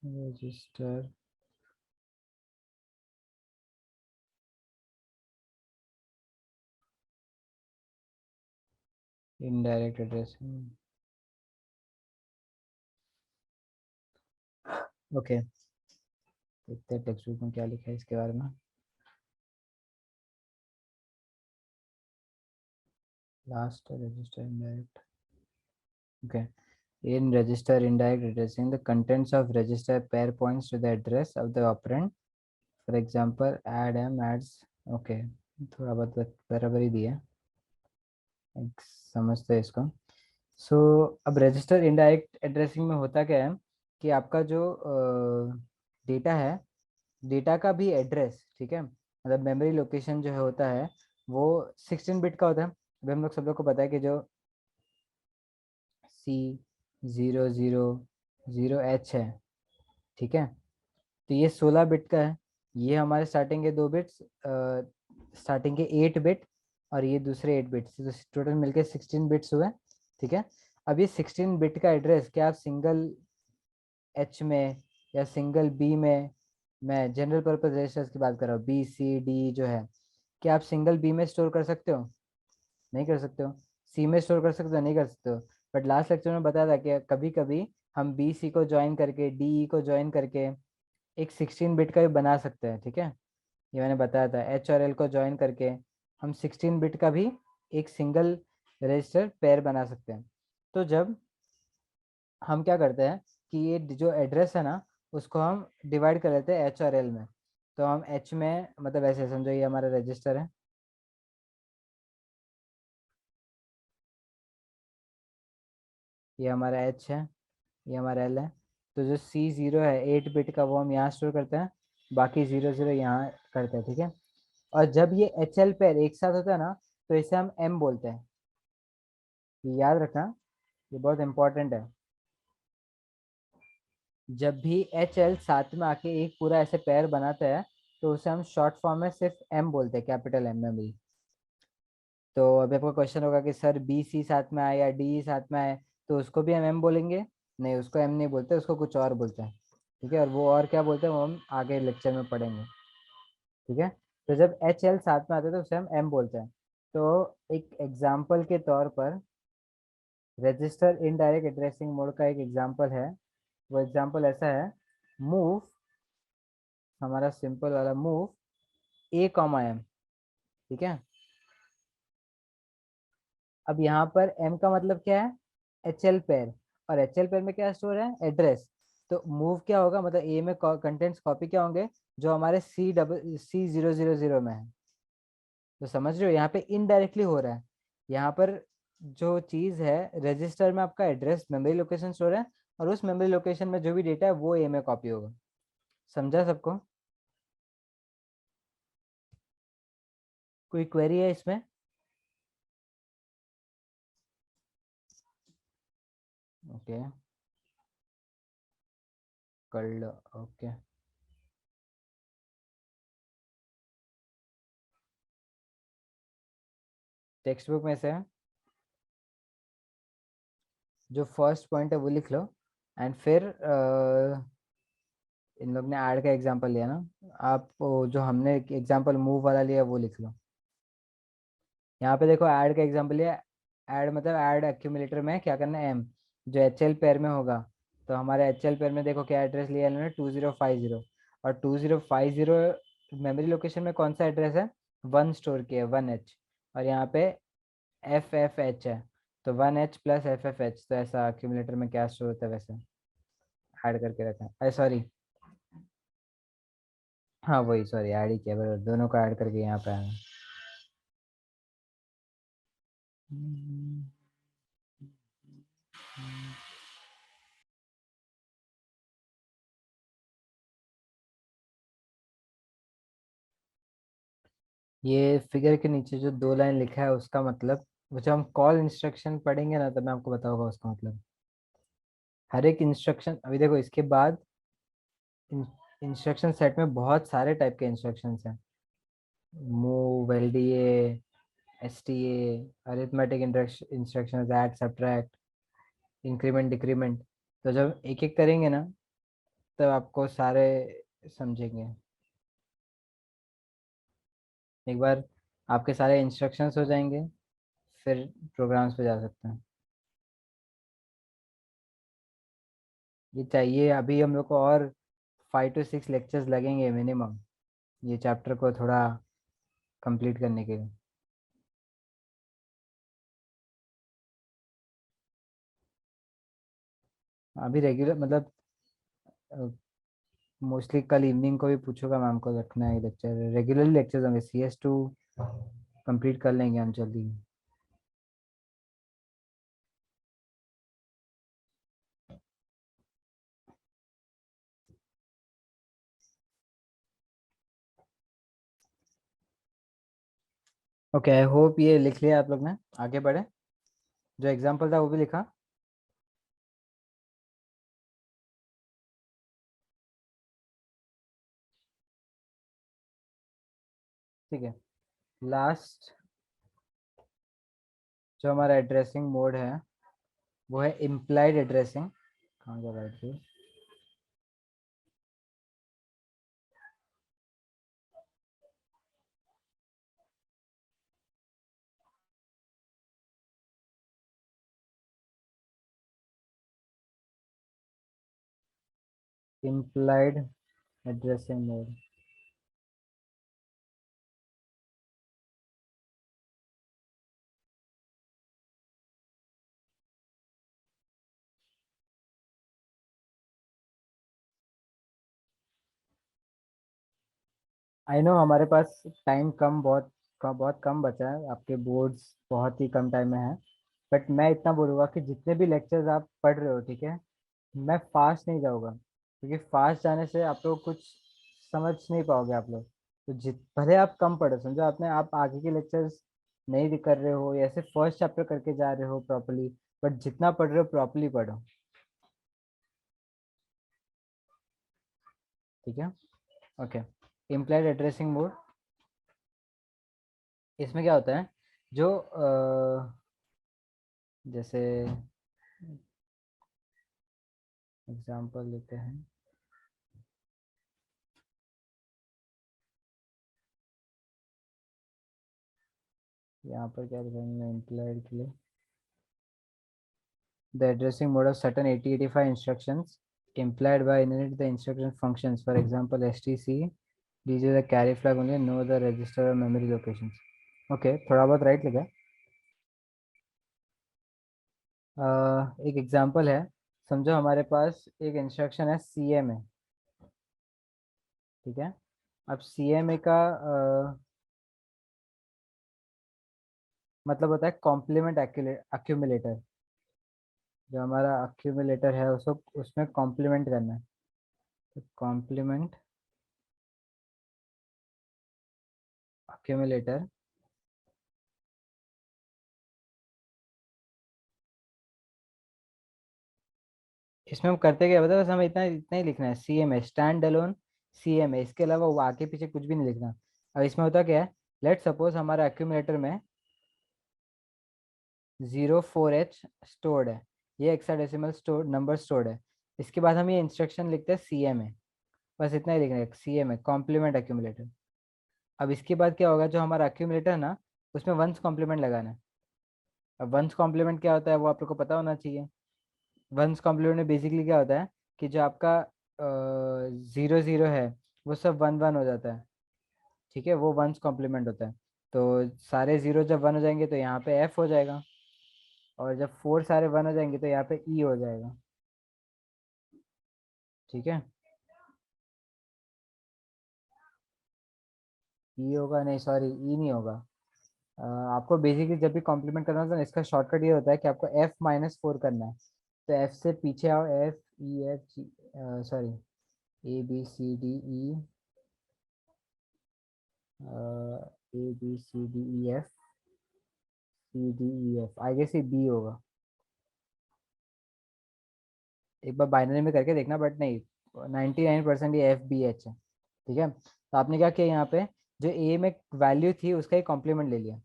रजिस्टर इनडायरेक्ट एड्रेसिंग। ओके, देखते हैं टेक्स्ट बुक में क्या लिखा है इसके बारे में। Last register indirect. Okay. In register indirect addressing, the contents of register pair points to the address of the operand. For example, add m adds. Okay, थोड़ा बहुत बराबर ही दिया. समझते हैं इसको. सो अब रजिस्टर इनडायरेक्ट एड्रेसिंग में होता क्या है कि आपका जो डेटा है, डेटा का भी एड्रेस, ठीक है, मतलब मेमोरी लोकेशन जो है होता है वो 16 बिट का होता है. अभी हम लोग सब लोग को पता है कि जो C0000H है, ठीक है, तो ये 16 बिट का है. ये हमारे स्टार्टिंग के 2 बिट्स, स्टार्टिंग के 8 बिट, और ये दूसरे 8 बिट्स, तो टोटल मिलके 16 बिट्स हुए. ठीक है. अब ये 16 बिट का एड्रेस क्या आप सिंगल एच में या सिंगल बी में, मैं जनरल पर्पज रजिस्टर्स की बात कर रहा हूँ, बी सी डी जो है, क्या आप सिंगल बी में स्टोर कर सकते हो? नहीं कर सकते हो. सी में स्टोर कर सकते हो? नहीं कर सकते हो. बट लास्ट लेक्चर में बताया था कि कभी कभी हम बी सी को ज्वाइन करके डी ई को ज्वाइन करके एक 16 बिट का भी बना सकते हैं. ठीक है, ये मैंने बताया था. एच और एल को ज्वाइन करके हम 16 बिट का भी एक सिंगल रजिस्टर पेयर बना सकते हैं. तो जब हम क्या करते हैं कि ये जो एड्रेस है ना, उसको हम डिवाइड कर लेते हैं एच और एल में. तो हम एच में, मतलब ऐसे समझो ये हमारा रजिस्टर है, ये हमारा एच है, ये हमारा एल है. तो जो C0 है 8 बिट का, वो हम यहाँ स्टोर करते हैं, बाकी 00 यहाँ करते हैं. ठीक है. और जब ये एच एल पेयर एक साथ होता है ना, तो इसे हम एम बोलते हैं. ये याद रखना, ये बहुत इंपॉर्टेंट है. जब भी एच एल साथ में आके एक पूरा ऐसे पेयर बनाता है, तो उसे हम शॉर्ट फॉर्म में सिर्फ एम बोलते हैं, कैपिटल एम में भी. तो अभी आपका क्वेश्चन होगा कि सर बी सी साथ में आए या डी साथ में आए, तो उसको भी हम एम बोलेंगे? नहीं, उसको एम नहीं बोलते, उसको कुछ और बोलते हैं. ठीक है, और वो और क्या बोलते हैं वो हम आगे लेक्चर में पढ़ेंगे. ठीक है. तो जब एच एल साथ में आते हैं तो उसे हम एम बोलते हैं. तो एक एग्जाम्पल के तौर पर रजिस्टर इनडायरेक्ट एड्रेसिंग मोड का एक एग्जाम्पल है. वो एग्जाम्पल ऐसा है, मूव, हमारा सिंपल वाला मूव A, M. ठीक है. अब यहाँ पर M का मतलब क्या है? H L pair. और एच एल पेयर में क्या स्टोर है? एड्रेस. तो मूव क्या होगा, मतलब ए में कंटेंट्स कॉपी क्या होंगे? जो हमारे C0000 में है. तो समझ रहे हो, यहाँ पे इनडायरेक्टली हो रहा है. यहाँ पर जो चीज है, रजिस्टर में आपका एड्रेस मेमोरी लोकेशन स्टोर है, और उस मेमोरी लोकेशन में जो भी डेटा है वो ए में कॉपी होगा. समझा सबको? कोई क्वेरी है इसमें? ओके, कर लो. ओके. टेक्स्ट बुक में से जो फर्स्ट पॉइंट है वो लिख लो. एंड फिर इन लोग ने ऐड का एग्जांपल लिया ना, आप जो हमने एग्जांपल मूव वाला लिया वो लिख लो. यहाँ पे देखो ऐड का एग्जांपल लिया. ऐड मतलब ऐड एक्यूमुलेटर में क्या करना है? एम, जो एच एल पेयर में होगा. तो हमारे एच एल पेयर में देखो क्या एड्रेस लिया है इन्होंने? 2050. और 2050 मेमोरी लोकेशन में कौन सा एड्रेस है? 1 स्टोर किया है, 1H. और यहाँ पे FFH है. तो 1H प्लस FFH, तो ऐसा एक्यूमुलेटर में क्या स्टोर होता है वैसे ऐड करके रखा है. अरे सॉरी, हाँ वही, सॉरी, ऐड ही किया, बराबर, दोनों को ऐड करके यहाँ पे आया. ये फिगर के नीचे जो 2 लाइन लिखा है उसका मतलब, वो जब हम कॉल इंस्ट्रक्शन पढ़ेंगे ना, तब मैं आपको बताऊंगा उसका मतलब. हर एक इंस्ट्रक्शन, अभी देखो इसके बाद इंस्ट्रक्शन सेट में बहुत सारे टाइप के इंस्ट्रक्शंस हैं. Move, LDA, STA, arithmetic instructions, add, subtract, increment, decrement. तो जब एक एक करेंगे ना, तब आपको सारे समझेंगे. एक बार आपके सारे इंस्ट्रक्शंस हो जाएंगे, फिर प्रोग्राम्स पे जा सकते हैं. ये चाहिए, अभी हम लोग को और 5 to 6 लेक्चर्स लगेंगे मिनिमम, ये चैप्टर को थोड़ा कंप्लीट करने के लिए. अभी रेगुलर मतलब मोस्टली कल इवनिंग को भी पूछूंगा मैम को, रखना है लेक्चर, रेगुलरली लेक्चर्स होंगे, CS2 कंप्लीट कर लेंगे हम जल्दी। ओके, आई होप ये लिख लिया आप लोग ने, आगे बढ़े। जो एग्जाम्पल था वो भी लिखा। ठीक है, लास्ट जो हमारा एड्रेसिंग मोड है वो है इम्प्लाइड एड्रेसिंग। कहाँ जा रहा है? Implied addressing mode. I know हमारे पास टाइम कम, बहुत कम बचा है, आपके बोर्ड्स बहुत ही कम टाइम में है। बट मैं इतना बोलूँगा कि जितने भी लेक्चर्स आप पढ़ रहे हो, ठीक है, मैं फास्ट नहीं जाऊँगा, क्योंकि फास्ट जाने से आप लोग कुछ समझ नहीं पाओगे आप लोग। तो जित भले आप कम पढ़ो, समझो आपने, आप आगे के लेक्चर्स नहीं कर रहे हो, या ऐसे फर्स्ट चैप्टर करके जा रहे हो प्रॉपरली, बट जितना पढ़ रहे हो प्रॉपरली पढ़ो। ठीक है। ओके, इम्प्लाइड एड्रेसिंग मोड, इसमें क्या होता है, जो जैसे एग्जांपल लेते हैं। यहाँ पर क्या लिखेंगे एम्प्लॉयड के लिए, the addressing mode of certain 8085 instructions implied by init the instruction functions, for example stc, these are the carry flag only, know the register or memory locations। Okay, थोड़ा बहुत राइट लिखा है। एक एग्जांपल है, समझो हमारे पास एक इंस्ट्रक्शन है CMA। ठीक है, अब CMA का मतलब होता है कॉम्प्लीमेंट एक्यूमुलेटर। जो हमारा एक्यूमुलेटर है उसको, उसमें कॉम्प्लीमेंट करना है, तो कॉम्प्लीमेंट एक्यूमुलेटर। इसमें हम करते क्या बता, बस हमें इतना इतना ही लिखना है, CMA स्टैंड अलोन CMA, इसके अलावा वो आगे पीछे कुछ भी नहीं लिखना। अब इसमें होता क्या है, लेट सपोज हमारा एक्यूमुलेटर में 04H स्टोर्ड है, ये हेक्साडेसिमल स्टोर नंबर स्टोर्ड है। इसके बाद हम ये इंस्ट्रक्शन लिखते हैं CMA, बस इतना ही लिखना है, CMA कॉम्प्लीमेंट एक्यूमुलेटर। अब इसके बाद क्या होगा, जो हमारा एक्यूमुलेटर है ना, उसमें वंस कॉम्प्लीमेंट लगाना है। अब वंस कॉम्प्लीमेंट क्या होता है वो आप लोग को पता होना चाहिए। वंस कॉम्प्लीमेंट में बेसिकली क्या होता है कि जो आपका 00 है वो सब 11 हो जाता है। ठीक है, वो वंस कॉम्प्लीमेंट होता है। तो सारे जीरो जब 1 हो जाएंगे तो यहाँ पे F हो जाएगा, और जब 4 सारे 1 हो जाएंगे तो यहाँ पे E हो जाएगा। ठीक है, E होगा, नहीं सॉरी E नहीं होगा। आपको बेसिकली जब भी कॉम्प्लीमेंट करना होता है ना, इसका शॉर्टकट ये होता है कि आपको F-4 करना है। तो F से पीछे आओ, F E F G, sorry ABCDE, ABCDEF, I guess ये B होगा। एक बार बाइनरी में करके देखना, बट नहीं, 99% ये FBH है। ठीक है, तो आपने क्या किया यहाँ पे, जो A में वैल्यू थी उसका ही कॉम्प्लीमेंट ले लिया।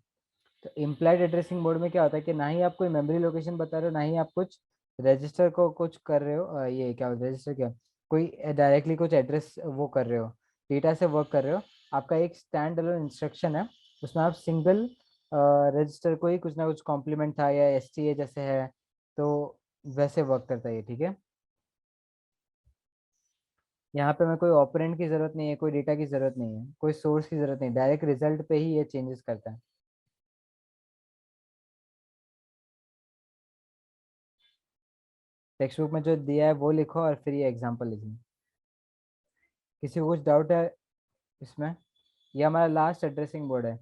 तो इम्प्लाइड एड्रेसिंग मोड में क्या होता है कि ना ही आप कोई मेमोरी लोकेशन बता रहे हो, ना ही आप कुछ रजिस्टर को कुछ कर रहे हो, ये क्या रजिस्टर, क्या कोई डायरेक्टली कुछ एड्रेस वो कर रहे हो, डेटा से वर्क कर रहे हो। आपका एक स्टैंड अलोन इंस्ट्रक्शन है, उसमें आप सिंगल रजिस्टर को ही कुछ ना कुछ कॉम्प्लीमेंट था या STA जैसे है, तो वैसे वर्क करता है ये। ठीक है, यहाँ पे मैं कोई ऑपरेंड की जरूरत नहीं है, कोई डेटा की जरूरत नहीं है, कोई सोर्स की जरूरत नहीं, डायरेक्ट रिजल्ट पे ही ये चेंजेस करता है। टेक्स्ट बुक में जो दिया है वो लिखो और फिर ये एग्जाम्पल लिखो। किसी को कुछ डाउट है इसमें? ये हमारा लास्ट एड्रेसिंग मोड है।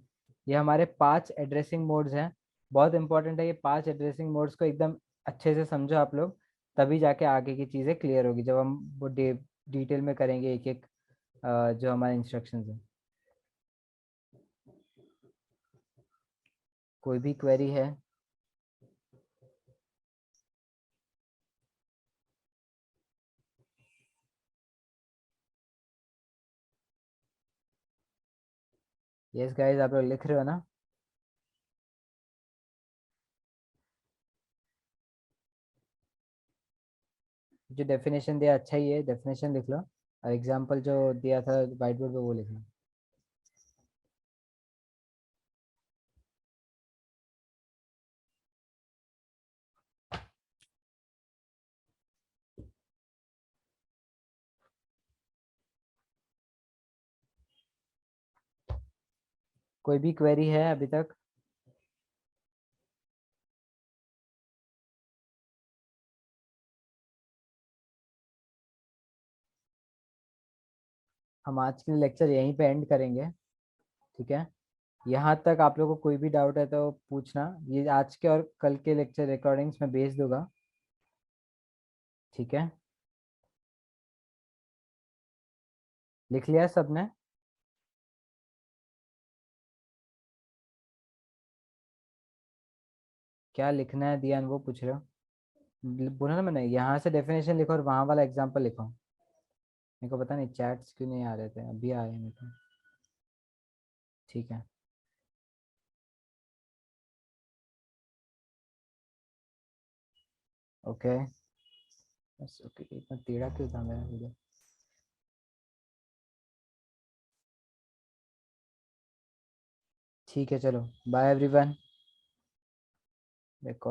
ये हमारे 5 एड्रेसिंग मोड्स हैं। बहुत इंपॉर्टेंट है ये 5 एड्रेसिंग मोड्स को एकदम अच्छे से समझो आप लोग, तभी जाके आगे की चीज़ें क्लियर होगी जब हम वो डिटेल में करेंगे एक एक जो हमारे इंस्ट्रक्शंस हैं। कोई भी क्वेरी है? यस गाइस, आप लोग लिख रहे हो ना? जो डेफिनेशन दिया अच्छा ही है, डेफिनेशन लिख लो, और एग्जाम्पल जो दिया था व्हाइट बोर्ड पे वो लिख लो। कोई भी क्वेरी है अभी तक? हम आज के लेक्चर यहीं पे एंड करेंगे, ठीक है? यहाँ तक आप लोगों को कोई भी डाउट है तो पूछना। ये आज के और कल के लेक्चर रिकॉर्डिंग्स में भेज दूंगा, ठीक है? लिख लिया सबने? क्या लिखना है दिया वो पूछ रहे हो? बोला ना मैंने, यहाँ से डेफिनेशन लिखो और वहाँ वाला एग्जाम्पल लिखो। मेरे को पता नहीं चैट्स क्यों नहीं आ रहे थे, अभी आए मेरे को। ठीक है। ओके। बस ओके, इतना टेढ़ा क्यों था मेरा वीडियो? ठीक है चलो, बाय एवरीवन।